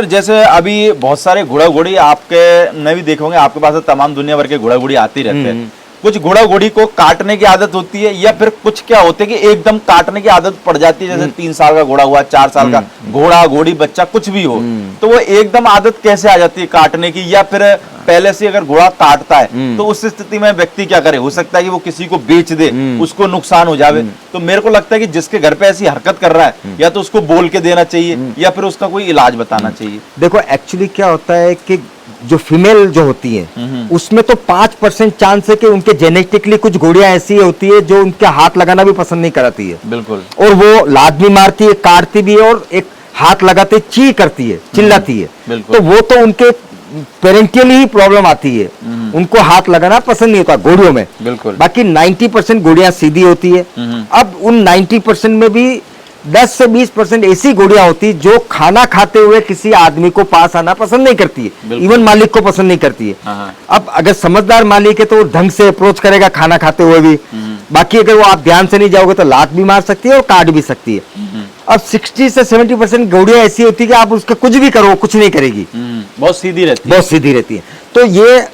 Sir जैसे अभी बहुत सारे घोड़ा घोड़ी आपके ने भी देखे होंगे, आपके पास तो तमाम दुनिया भर के घोड़ा घोड़ी आते ही रहते हैं। कुछ घोड़ा घोड़ी को काटने की आदत होती है, या फिर कुछ क्या होते है कि एकदम काटने की आदत पड़ जाती है, जैसे 3 साल का घोड़ा हुआ, 4 साल का घोड़ा घोड़ी बच्चा कुछ भी हो, तो वो एकदम आदत कैसे आ जाती है काटने की? या फिर पहले से अगर घोड़ा काटता है तो उस स्थिति में व्यक्ति क्या करे? हो सकता है कि वो किसी को बेच दे, उसको नुकसान हो जावे। तो मेरे को लगता है कि जिसके घर पे ऐसी हरकत कर रहा है, या तो उसको बोल के देना चाहिए या फिर उसका कोई इलाज बताना चाहिए। देखो एक्चुअली क्या होता है कि जो फीमेल जो होती है उसमें तो 5% चांस है कि उनके जेनेटिकली कुछ घोड़ियां ऐसी होती है जो उनके हाथ लगाना भी पसंद नहीं कराती है। बिल्कुल। और वो लात भी मारती है, काटती भी है, और एक हाथ लगाते ची करती है, चिल्लाती है। तो वो तो उनके पेरेंटियली ही प्रॉब्लम आती है, उनको हाथ लगाना पसंद नहीं होता घोड़ियों में। बिल्कुल। बाकी 90% घोड़ियां सीधी होती है। अब उन 90% में भी 10 से 20% ऐसी घोड़ियां होती जो खाना खाते हुए किसी आदमी को पास आना पसंद नहीं करती है, इवन मालिक को पसंद नहीं करती है। अब अगर समझदार मालिक है तो वो ढंग से अप्रोच करेगा खाना खाते हुए भी। बाकी अगर वो आप ध्यान से नहीं जाओगे तो लात भी मार सकती है और काट भी सकती है। अब 60 से 70% घोड़ियां ऐसी होती है कि आप उसका कुछ भी करो कुछ नहीं करेगी, बहुत सीधी रहती है। बहुत सीधी रहती है। तो ये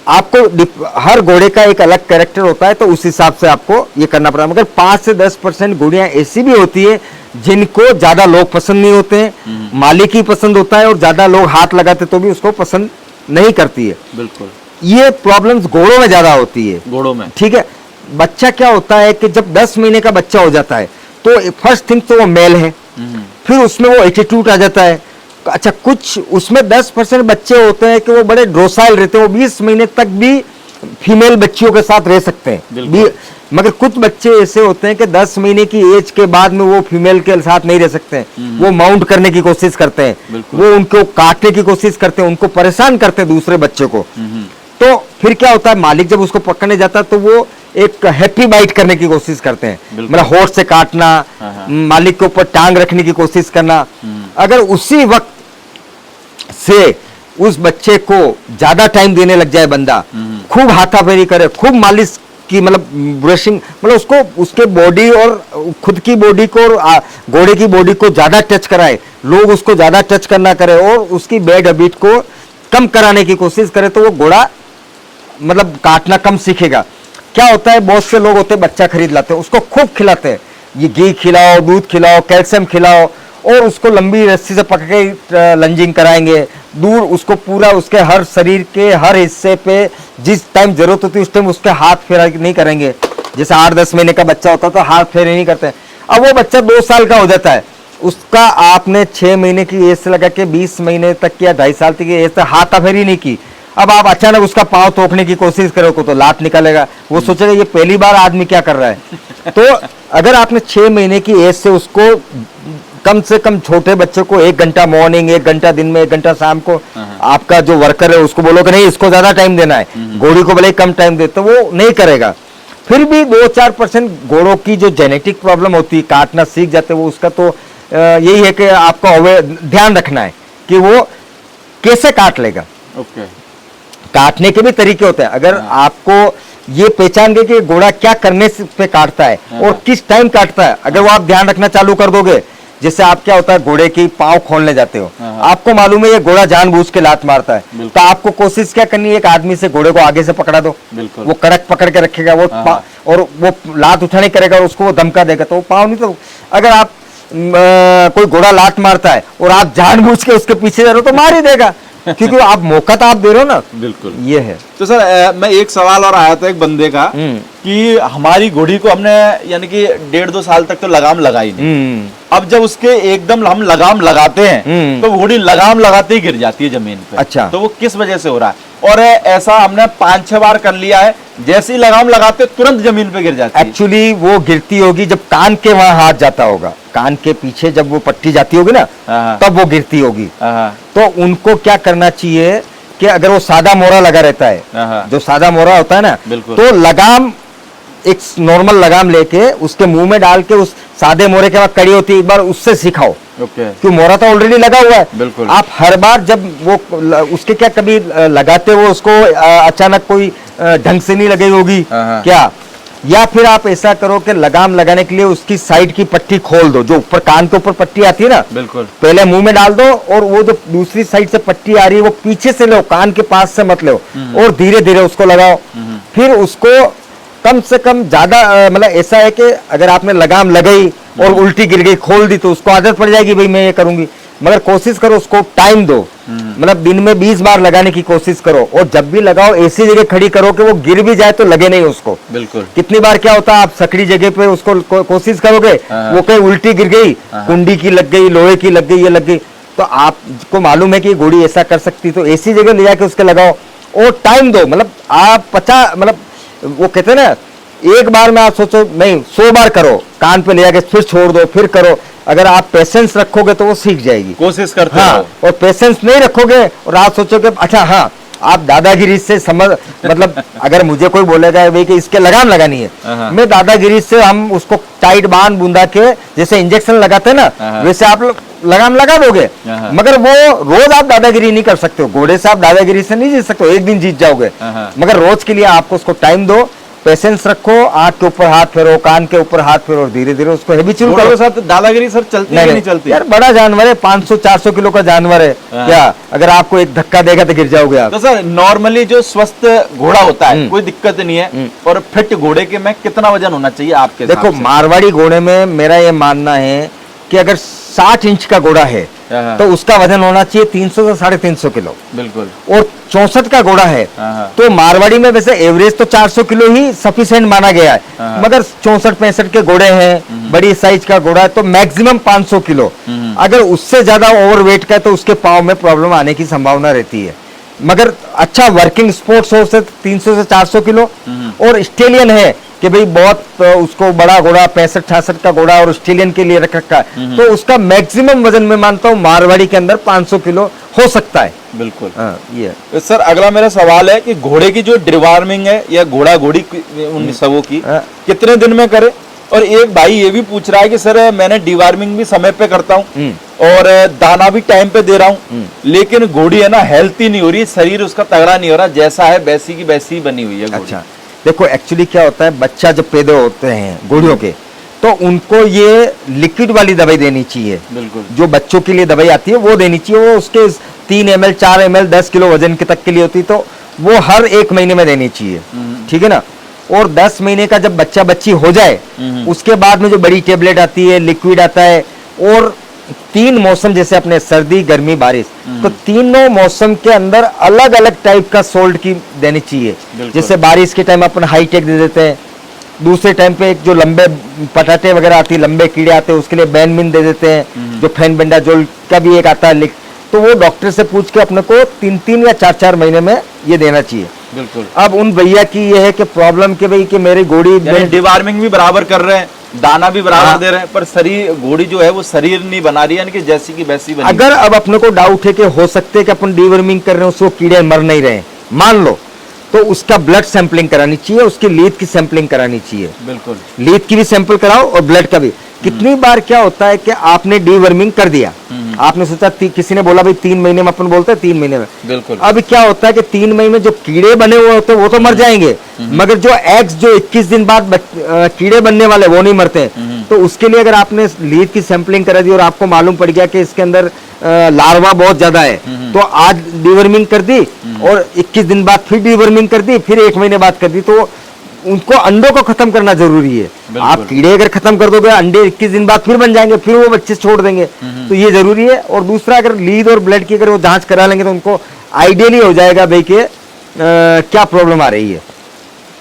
आपको हर घोड़े का एक अलग कैरेक्टर होता है, तो उस हिसाब से आपको ये करना पड़ेगा। मगर 5 से 10% घोड़ियां ऐसी भी होती है जिनको ज्यादा लोग पसंद नहीं होते हैं, मालिक ही पसंद होता है, और ज्यादा लोग हाथ लगाते तो भी उसको पसंद नहीं करती है। बिल्कुल। ये प्रॉब्लम्स घोड़ों में ज्यादा होती है। घोड़ों में ठीक है। बच्चा क्या होता है कि जब 10 महीने का बच्चा हो जाता है तो फर्स्ट थिंग तो वो मेल है, फिर उसमें वो एटीट्यूड आ जाता है। अच्छा, कुछ उसमें 10% बच्चे होते हैं कि वो बड़े डोसाइल रहते हैं, वो 20 महीने तक भी फीमेल बच्चियों के साथ रह सकते हैं। मगर कुछ बच्चे ऐसे होते हैं कि 10 महीने की एज के बाद में वो फीमेल के साथ नहीं रह सकते हैं, वो माउंट करने की कोशिश करते हैं, वो उनको काटने की कोशिश करते हैं, उनको परेशान करते हैं दूसरे बच्चे को। तो फिर क्या होता है, मालिक जब उसको पकड़ने जाता है तो वो एक हैप्पी बाइट करने की कोशिश करते हैं, मतलब होठ से काटना, मालिक के ऊपर टांग रखने की कोशिश करना। अगर उसी वक्त से उस बच्चे को ज्यादा टाइम देने लग जाए बंदा, खूब हाथाफेरी करे, खूब मालिश की, मतलब ब्रशिंग, मतलब उसको उसके बॉडी और खुद की बॉडी को और घोड़े की बॉडी को ज्यादा टच कराए, लोग उसको ज्यादा टच करना करे और उसकी बैड हैबिट को कम कराने की कोशिश करे, तो वो घोड़ा मतलब काटना कम सीखेगा। क्या होता है, बहुत से लोग होते हैं बच्चा खरीद लाते हैं, उसको खूब खिलाते हैं, ये घी खिलाओ, दूध खिलाओ, कैल्शियम खिलाओ, और उसको लंबी रस्सी से पकड़ के लंजिंग कराएंगे दूर, उसको पूरा उसके हर शरीर के हर हिस्से पे जिस टाइम जरूरत होती है उस टाइम उसके हाथ फेरा नहीं करेंगे। जैसे 8-10 महीने का बच्चा होता है तो हाथ फेरे नहीं करते। अब वो बच्चा 2 साल का हो जाता है, उसका आपने 6 महीने की एज से लगा के 20 महीने तक या 2.5 साल तक की एज तक हाथाफेरी नहीं की। अब आप अचानक उसका पाँव तोड़ने की कोशिश करोगे तो लात निकालेगा, वो सोचेगा ये पहली बार आदमी क्या कर रहा है। तो अगर आपने 6 महीने की एज से उसको कम से कम छोटे बच्चे को 1 घंटा मॉर्निंग, 1 घंटा दिन में, 1 घंटा शाम को, आपका जो वर्कर है उसको बोलो कि नहीं इसको ज्यादा टाइम देना है, घोड़ी को भले ही कम टाइम दे, तो वो नहीं करेगा। फिर भी 2-4% घोड़ों की जो जेनेटिक प्रॉब्लम होती है, काटना सीख जाते हैं, वो उसका तो यही है कि आपको ध्यान रखना है कि वो कैसे काट लेगा। काटने के भी तरीके होते हैं। अगर आपको ये पहचान गए कि घोड़ा क्या करने पे काटता है और किस टाइम काटता है, अगर वो आप ध्यान रखना चालू कर दोगे, जैसे आप क्या होता है घोड़े की पाँव खोलने जाते हो, आपको मालूम है ये घोड़ा जानबूझ के लात मारता है, तो आपको कोशिश क्या करनी है, एक आदमी से घोड़े को आगे से पकड़ा दो, वो कड़क पकड़ के रखेगा, वो और वो लात उठाने करेगा और उसको वो धमका देगा, तो वो पाँव नहीं। तो अगर आप कोई घोड़ा लात मारता है और आप जानबूझ के उसके पीछे जा रहे हो तो मार ही देगा, क्योंकि आप मौका तो आप दे रहे हो ना। बिल्कुल, ये है। तो सर मैं एक सवाल और आया था एक बंदे का कि हमारी घोड़ी को हमने यानी कि 1.5-2 साल तक तो लगाम लगाई नहीं, अब जब उसके एकदम हम लगाम लगाते हैं तो घोड़ी लगाम लगाते ही गिर जाती है जमीन पे। अच्छा, तो वो किस वजह से हो रहा है? और ऐसा हमने 5-6 बार कर लिया है, जैसे ही लगाम लगाते तुरंत जमीन पे गिर जाती है। एक्चुअली वो गिरती होगी जब कान के वहां हाथ जाता होगा, कान के पीछे जब वो पट्टी जाती होगी ना, तब वो गिरती होगी। तो उनको क्या करना चाहिए कि अगर वो सादा मोरा लगा रहता है, जो सादा मोरा होता है ना, तो लगाम एक नॉर्मल लगाम लेके उसके मुंह में डाल के उस सादे मोरे के बाद कड़ी होती है, एक बार उससे सिखाओ, क्योंकि मोरा तो ऑलरेडी लगा हुआ है। आप हर बार जब वो उसके क्या कभी लगाते हो उसको अचानक कोई ढंग से नहीं लगी होगी क्या, या फिर आप ऐसा करो कि लगाम लगाने के लिए उसकी साइड की पट्टी खोल दो, जो ऊपर कान के ऊपर पट्टी आती है ना, बिल्कुल पहले मुंह में डाल दो और वो जो दूसरी साइड से पट्टी आ रही है वो पीछे से लो, कान के पास से मत लो, और धीरे धीरे उसको लगाओ। फिर उसको कम से कम ज्यादा मतलब ऐसा है कि अगर आपने लगाम लगाई और उल्टी गिर गई, खोल दी, तो उसको आदत पड़ जाएगी, भाई मैं ये करूंगी। मगर कोशिश करो उसको टाइम दो, मतलब दिन में 20 बार लगाने की कोशिश करो, और जब भी लगाओ ऐसी जगह खड़ी करो कि वो गिर भी जाए तो लगे नहीं उसको। बिल्कुल। कितनी बार क्या होता है, आप सकड़ी जगह पे उसको कोशिश करोगे, वो कहीं उल्टी गिर गई, कुंडी की लग गई, लोहे की लग गई, ये लग गई, तो आपको मालूम है कि घोड़ी ऐसा कर सकती, तो ऐसी जगह ले जाके उसके लगाओ और टाइम दो। मतलब आप 50 मतलब वो कहते हैं ना, एक बार में आप सोचो नहीं, 100 बार करो, कान पे ले जाके फिर छोड़ दो, फिर करो। अगर आप पेशेंस रखोगे तो वो सीख जाएगी। कोशिश करते हाँ, रहो। और पेशेंस नहीं रखोगे और आप सोचोगे अच्छा हाँ, आप दादागिरी से समझ मतलब अगर मुझे कोई बोलेगा भाई कि इसके लगाम लगानी है, मैं दादागिरी से हम उसको टाइट बांध बूंदा के जैसे इंजेक्शन लगाते हैं ना, वैसे आप लगाम लगा दोगे, मगर वो रोज आप दादागिरी नहीं कर सकते हो। घोड़े से आप दादागिरी से नहीं जीत सकते हो, एक दिन जीत जाओगे, मगर रोज के लिए आपको उसको टाइम दो, पेशेंस रखो, आंख के ऊपर हाथ फेरो, कान के ऊपर हाथ फेरो, और धीरे धीरे उसको हैबिचुअल करो। साथ दादागिरी सर चलती नहीं चलती यार, बड़ा जानवर है, 500-400 किलो का जानवर है, क्या अगर आपको एक धक्का देगा तो गिर जाओगे आप। तो सर नॉर्मली जो स्वस्थ घोड़ा होता है कोई दिक्कत नहीं है, और फिट घोड़े के में कितना वजन होना चाहिए आपके हिसाब देखो से? मारवाड़ी घोड़े में मेरा ये मानना है कि अगर 60 इंच का घोड़ा है तो उसका वजन होना चाहिए 300 से 350 किलो। बिल्कुल। और 64 का घोड़ा है तो मारवाड़ी में वैसे एवरेज तो 400 किलो ही सफिशिएंट माना गया है, मगर 64-65 के घोड़े हैं, बड़ी साइज का घोड़ा है तो मैक्सिमम 500 किलो। अगर उससे ज्यादा ओवरवेट का है तो उसके पाँव में प्रॉब्लम आने की संभावना रहती है। मगर अच्छा वर्किंग स्पोर्ट्स हो से 300 से 400 किलो, और ऑस्ट्रेलियन है कि भाई बहुत उसको बड़ा घोड़ा 65-66 का घोड़ा और ऑस्ट्रेलियन के लिए रख रखा है, तो उसका मैक्सिमम वजन मैं मानता हूँ मारवाड़ी के अंदर 500 किलो हो सकता है। बिल्कुल। ये तो सर अगला मेरा सवाल है कि घोड़े की जो डिवॉर्मिंग है या घोड़ा घोड़ी उन सबों की कितने दिन में करे? और एक भाई ये भी पूछ रहा है कि सर मैंने डिवॉर्मिंग भी समय पे करता हूँ और दाना भी टाइम पे दे रहा हूँ, लेकिन घोड़ी है ना हेल्थी नहीं हो रही, शरीर उसका तगड़ा नहीं हो रहा, जैसा है वैसी की वैसी बनी हुई है घोड़ी। अच्छा देखो, एक्चुअली क्या होता है, बच्चा जब पैदा होते हैं घोड़ियों के तो उनको ये लिक्विड वाली दवाई देनी चाहिए। बिल्कुल। जो बच्चों के लिए दवाई आती है वो देनी चाहिए, वो उसके 3 ml 4 ml 10 किलो वजन के तक के लिए होती है, तो वो हर 1 महीने में देनी चाहिए, ठीक है ना। और 10 महीने का जब बच्चा बच्ची हो जाए उसके बाद में जो बड़ी टेबलेट आती है, लिक्विड आता है, और 3 मौसम जैसे अपने सर्दी गर्मी बारिश, तो तीनों मौसम के अंदर अलग अलग टाइप का सोल्ट की देनी चाहिए। जैसे बारिश के टाइम अपन हाईटेक दे देते हैं, दूसरे टाइम पे एक जो लंबे पटाटे वगैरह आती है, लंबे कीड़े आते हैं, उसके लिए बैनमिन दे देते हैं, जो फेनबेंडाजोल का भी एक आता है, तो वो डॉक्टर से पूछ के अपने को 3-3 या 4-4 महीने में ये देना चाहिए। बिल्कुल। अब उन भैया की ये है कि प्रॉब्लम कि भाई कि मेरी घोड़ी डिवॉर्मिंग भी बराबर कर रहे हैं, दाना भी बराबर दे रहे हैं, पर शरीर घोड़ी जो है वो शरीर नहीं बना रही है, यानी कि जैसी की वैसी बनी। अगर अब अपने को डाउट है कि हो सकते है कि अपन डिवर्मिंग कर रहे हैं, उसको कीड़े मर नहीं रहे, मान लो, तो उसका ब्लड सैंपलिंग करानी चाहिए, उसकी लीद की सैंपलिंग करानी चाहिए। बिल्कुल। लीद की भी सैंपल कराओ और ब्लड का भी। कितनी बार क्या होता है कि आपने डिवर्मिंग कर दिया, आपने सोचा किसी ने बोला भाई 3 महीने में, अपन बोलते हैं 3 महीने में, बिल्कुल। अब क्या होता है कि 3 महीने में जो कीड़े बने हुए होते हैं वो तो मर जाएंगे, मगर जो एग्स जो 21 दिन बाद कीड़े बनने वाले वो नहीं मरते। तो उसके लिए अगर आपने लीद की सैंपलिंग करा दी और आपको मालूम पड़ गया कि इसके अंदर लार्वा बहुत ज्यादा है, तो आज डिवर्मिंग कर दी और 21 दिन बाद फिर डिवर्मिंग कर दी, फिर 1 महीने बाद कर दी, तो उनको अंडों को खत्म करना जरूरी है। आप कीड़े अगर खत्म कर दोगे, अंडे 21 दिन बाद फिर बन जाएंगे, फिर वो बच्चे छोड़ देंगे, तो ये जरूरी है। और दूसरा, अगर लीद और ब्लड की अगर वो जांच करा लेंगे तो उनको आइडियली हो जाएगा भाई कि क्या प्रॉब्लम आ रही है।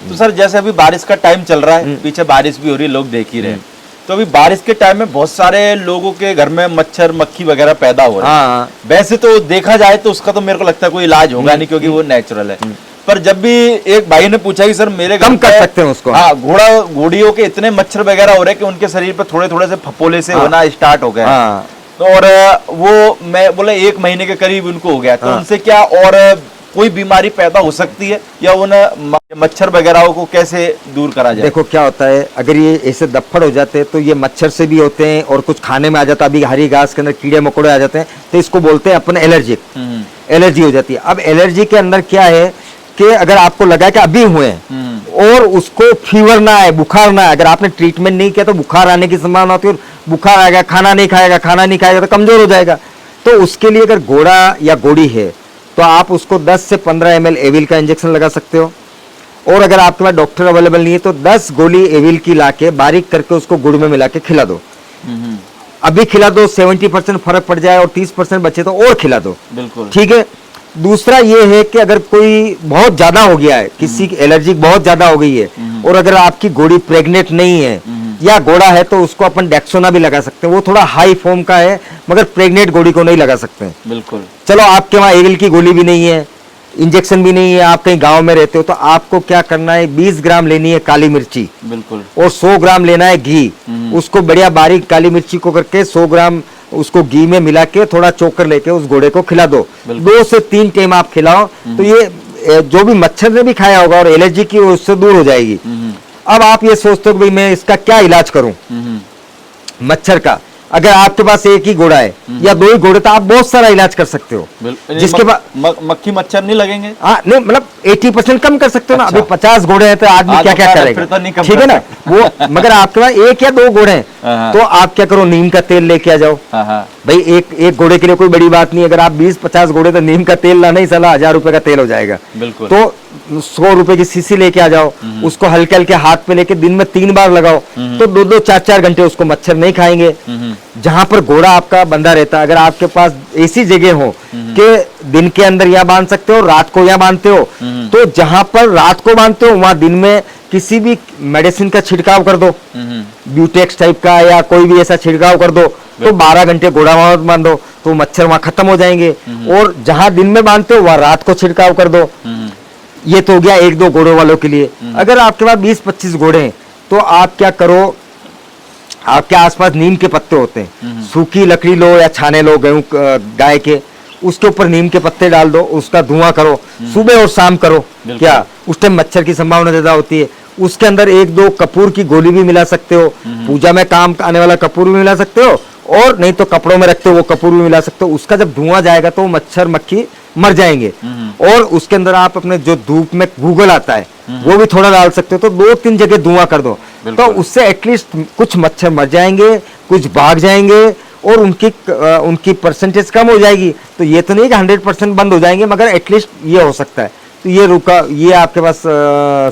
तो सर जैसे अभी बारिश का टाइम चल रहा है, पीछे बारिश भी हो रही है, लोग देख ही रहे हैं, तो अभी बारिश के टाइम में बहुत सारे लोगों के घर में मच्छर मक्खी वगैरह पैदा हो रहे हैं। वैसे तो देखा जाए तो उसका तो मेरे को लगता है कोई इलाज होगा नहीं, क्योंकि वो नेचुरल है। पर जब भी एक भाई ने पूछा कि सर मेरे कम कर सकते हैं उसको, हाँ, घोड़ियों के इतने मच्छर वगैरह हो रहे हैं कि उनके शरीर पर थोड़े थोड़े से फपोले से होना स्टार्ट हो गया, और वो मैं बोला 1 महीने के करीब उनको हो गया, तो उनसे क्या और कोई बीमारी पैदा हो सकती है, या उन मच्छर वगैरह को कैसे दूर करा जाए? देखो क्या होता है, अगर ये ऐसे दफ्फड़ हो जाते हैं तो ये मच्छर से भी होते हैं और कुछ खाने में आ जाता है, अभी हरी घास के अंदर कीड़े मकोड़े आ जाते हैं, तो इसको बोलते हैं अपन एलर्जिक, एलर्जी हो जाती है। अब एलर्जी के अंदर क्या है कि अगर आपको लगा कि अभी हुए हैं और उसको फीवर ना आए, बुखार ना आए। अगर आपने ट्रीटमेंट नहीं किया तो बुखार आने की संभावना होती है, और बुखार आएगा, खाना नहीं खाएगा तो कमजोर हो जाएगा। तो उसके लिए अगर घोड़ा या घोड़ी है तो आप उसको 10 से 15 ml एविल का इंजेक्शन लगा सकते हो। और अगर आपके पास डॉक्टर अवेलेबल नहीं है तो 10 गोली एविल की लाके बारीक करके उसको गुड़ में मिला के खिला दो। अभी खिला दो, 70% फर्क पड़ जाए और 30% बचे तो और खिला दो। बिल्कुल ठीक है। दूसरा ये है कि अगर कोई बहुत ज्यादा हो गया है, किसी की एलर्जी बहुत ज्यादा हो गई है, और अगर आपकी घोड़ी प्रेग्नेंट नहीं है या घोड़ा है तो उसको अपन डेक्सोना भी लगा सकते हैं। वो थोड़ा हाई फॉर्म का है, मगर प्रेग्नेंट घोड़ी को नहीं लगा सकते हैं। बिल्कुल। चलो आपके वहाँ एविल की गोली भी नहीं है, इंजेक्शन भी नहीं है, आप कहीं गांव में रहते हो, तो आपको क्या करना है, 20 ग्राम लेनी है काली मिर्ची, बिल्कुल, और 100 ग्राम लेना है घी। उसको बढ़िया बारीक काली मिर्ची को करके 100 ग्राम उसको घी में मिला के थोड़ा चोकर लेके उस घोड़े को खिला दो। 2 से 3 टाइम आप खिलाओ तो ये जो भी मच्छर ने भी खाया होगा और एलर्जी की उससे दूर हो जाएगी। अब आप ये सोचते हो कि भाई मैं इसका क्या इलाज करूं मच्छर का। अगर आपके पास एक ही घोड़ा है या 2 ही घोड़े तो आप बहुत सारा इलाज कर सकते हो। जिसके पास मक्खी मच्छर नहीं लगेंगे। हाँ नहीं, मतलब 80% कम कर सकते हो ना। अच्छा। अभी 50 घोड़े हैं तो आदमी क्या क्या करेगा, फिर तो नहीं कम ठीक है ना वो। मगर आपके पास 1 या 2 घोड़े हैं तो आप क्या करो, नीम का तेल लेके आ जाओ। भाई एक घोड़े के लिए कोई बड़ी बात नहीं। अगर आप 20-50 घोड़े तो नीम का तेल लाना ही साला 1000 रुपए का तेल हो जाएगा। बिल्कुल। तो 100 रुपए की शीशी लेके आ जाओ, उसको हल्के हल्के हाथ पे लेके दिन में 3 बार लगाओ, तो 2-2, 4-4 घंटे उसको मच्छर नहीं खाएंगे। जहां पर घोड़ा आपका बंधा रहता है, अगर आपके पास ऐसी जगह हो कि दिन के अंदर या बांध सकते हो, रात को या बांधते हो, तो जहां पर रात को बांधते हो वहां दिन में किसी भी मेडिसिन का छिड़काव कर दो, ब्यूटेक्स टाइप का या कोई भी ऐसा छिड़काव कर दो। तो 12 घंटे घोड़ा वहां बांधो तो मच्छर वहां खत्म हो जाएंगे। और जहां दिन में बांधते हो वहां रात को छिड़काव कर दो। ये तो हो गया 1-2 घोड़ों वालों के लिए। अगर आपके पास 20-25 घोड़े हैं तो आप क्या करो, आपके आसपास नीम के पत्ते होते हैं, सूखी लकड़ी लो या छाने लो गेहूं गाय के, उसके ऊपर नीम के पत्ते डाल दो, उसका धुआं करो, सुबह और शाम करो। क्या उस टाइम मच्छर की संभावना ज्यादा होती है। उसके अंदर 1-2 कपूर की गोली भी मिला सकते हो, पूजा में काम आने वाला कपूर भी मिला सकते हो, और नहीं तो कपड़ों में रखते हो वो कपूर भी मिला सकते हो। उसका जब धुआं जाएगा तो मच्छर मक्खी मर जाएंगे। और उसके अंदर आप अपने जो धूप में गूगल आता है वो भी थोड़ा डाल सकते हो। तो 2-3 जगह धुआं कर दो, तो उससे एटलीस्ट कुछ मच्छर मर जाएंगे, कुछ भाग जाएंगे और उनकी परसेंटेज कम हो जाएगी। तो ये तो नहीं कि 100% बंद हो जाएंगे, मगर एटलीस्ट ये हो सकता है। तो ये आपके पास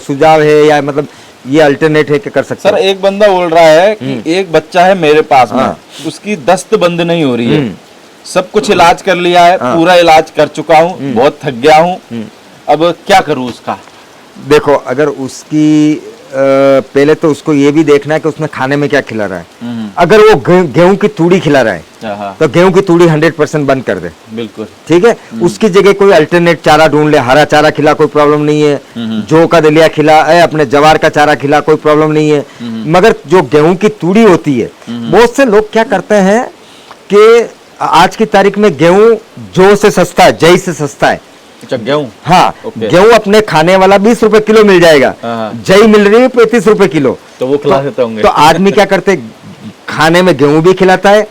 सुझाव है या मतलब ये अल्टरनेट है कि कर सकते सर। एक बंदा बोल रहा है कि एक बच्चा है मेरे पास में, उसकी दस्त बंद नहीं हो रही है, सब कुछ इलाज कर लिया है, पूरा इलाज कर चुका हूँ, बहुत थक गया हूँ, अब क्या करूँ उसका। देखो, अगर उसकी पहले तो उसको ये भी देखना है कि उसने खाने में क्या खिला रहा है। अगर वो गेहूं की तूड़ी खिला रहा है तो गेहूं की तूड़ी 100% बंद कर दे। बिल्कुल ठीक है। उसकी जगह कोई अल्टरनेट चारा ढूंढ ले, हरा चारा खिला, कोई प्रॉब्लम नहीं है। जौ का दलिया खिला, अपने जवार का चारा खिला, कोई प्रॉब्लम नहीं है। मगर जो गेहूं की तूड़ी होती है, बहुत से लोग क्या करते हैं कि आज की तारीख में गेहूं जौ से सस्ता है, जई से सस्ता है। अच्छा, गेहूं? हाँ, गेहूं अपने खाने वाला 20 रुपए किलो मिल जाएगा, जई मिल रही है 35 रुपए किलो। तो वो खिला देते होंगे। तो आदमी क्या करते, खाने में गेहूं भी खिलाता है,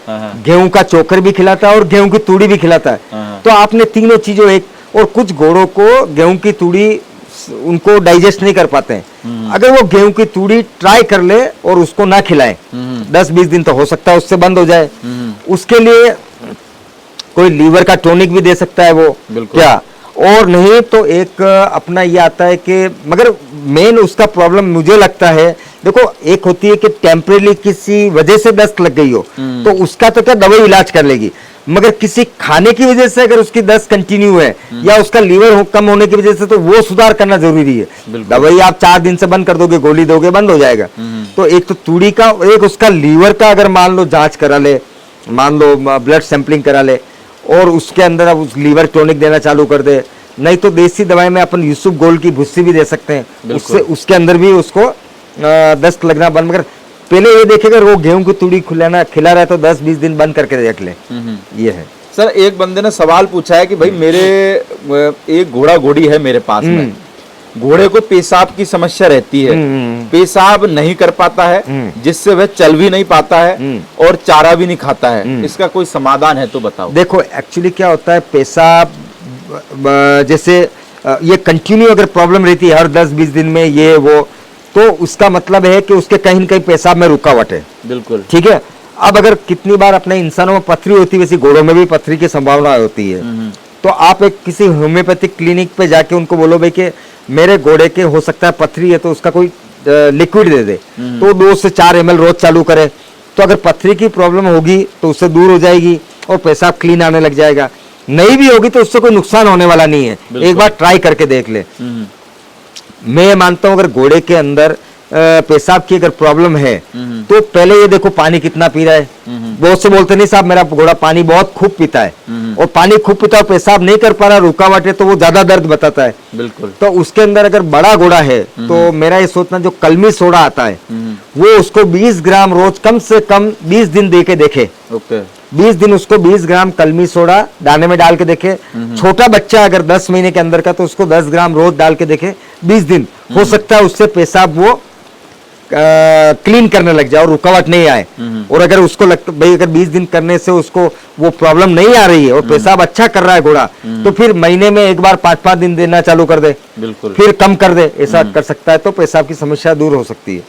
गेहूं का चोकर भी खिलाता है और गेहूं की तूड़ी भी खिलाता है। तो आपने तीनों चीजों एक, और कुछ घोड़ों को गेहूं की तूड़ी उनको डाइजेस्ट नहीं कर पाते हैं। अगर वो गेहूं की तूड़ी ट्राई कर ले और उसको ना खिलाए 10-20 दिन, तो हो सकता है उससे बंद हो जाए। उसके लिए कोई लीवर का टॉनिक भी दे सकता है वो, क्या, और नहीं तो एक अपना ये आता है कि, मगर मेन उसका प्रॉब्लम मुझे लगता है, देखो एक होती है कि टेम्परेरी किसी वजह से दस्त लग गई हो तो उसका तो क्या दवाई इलाज कर लेगी, मगर किसी खाने की वजह से अगर उसकी दस्त कंटिन्यू है या उसका लीवर कम होने की वजह से, तो वो सुधार करना जरूरी है। दवाई आप 4 दिन से बंद कर दोगे, गोली दोगे, बंद हो जाएगा। तो एक तो तूड़ी का, एक उसका लीवर का अगर मान लो जांच करा ले, मान लो ब्लड सैंपलिंग करा ले, और उसके अंदर अब उस लीवर टॉनिक देना चालू कर दे। नहीं तो देसी दवाई में अपन यूसुफ गोल्ड की भुस्सी भी दे सकते हैं, उससे उसके अंदर भी उसको दस्त लगना बंद। मगर पहले ये देखेगा वो गेहूं की तूड़ी खिला रहा है तो 10-20 दिन बंद करके देख ले। ये है सर। एक बंदे ने सवाल पूछा है कि भाई मेरे एक घोड़ा घोड़ी है मेरे पास में, घोड़े को पेशाब की समस्या रहती है, पेशाब नहीं कर पाता है, जिससे वह चल भी नहीं पाता है और चारा भी नहीं खाता है, इसका कोई समाधान है तो बताओ। देखो एक्चुअली क्या होता है, पेशाब जैसे ये कंटिन्यू अगर प्रॉब्लम रहती है हर 10-20 दिन में ये वो, तो उसका मतलब है कि उसके कहीं न कहीं पेशाब में रुकावट है। बिल्कुल। ठीक है। अब अगर कितनी बार अपने इंसानों में पथरी होती है, वैसी घोड़ों में भी पथरी की संभावना होती है। तो आप एक किसी होम्योपैथिक क्लिनिक पे जाके उनको बोलो भाई कि मेरे घोड़े के हो सकता है पथरी है, तो उसका कोई लिक्विड दे दे, तो 2 से 4 ml रोज चालू करे, तो अगर पथरी की प्रॉब्लम होगी तो उससे दूर हो जाएगी और पेशाब क्लीन आने लग जाएगा। नहीं भी होगी तो उससे कोई नुकसान होने वाला नहीं है, एक बार ट्राई करके देख ले। मैं मानता हूं अगर घोड़े के अंदर पेशाब की अगर प्रॉब्लम है तो पहले ये देखो पानी कितना पी रहा है। बहुत से बोलते नहीं साहब मेरा घोड़ा पानी बहुत खूब पीता है, और पानी खूब पीता है और पेशाब नहीं कर पा रहा, रुकावट है, तो वो ज्यादा दर्द बताता है। बिल्कुल। तो उसके अंदर अगर बड़ा घोड़ा है तो मेरा ये सोचना जो कलमी सोडा आता है वो उसको 20 ग्राम रोज कम से कम 20 दिन दे के देखे। ओके। 20 दिन उसको 20 ग्राम कलमी सोडा दाने में डाल के देखे। छोटा बच्चा अगर 10 महीने के अंदर का तो उसको 10 ग्राम रोज डाल के देखे 20 दिन, हो सकता है उससे पेशाब वो क्लीन करने लग जाए और रुकावट नहीं आए। और अगर उसको लगता भाई अगर 20 दिन करने से उसको वो प्रॉब्लम नहीं आ रही है और पेशाब अच्छा कर रहा है घोड़ा, तो फिर महीने में एक बार 5-5 दिन देना चालू कर दे, बिल्कुल, फिर कम कर दे, ऐसा कर सकता है, तो पेशाब की समस्या दूर हो सकती है।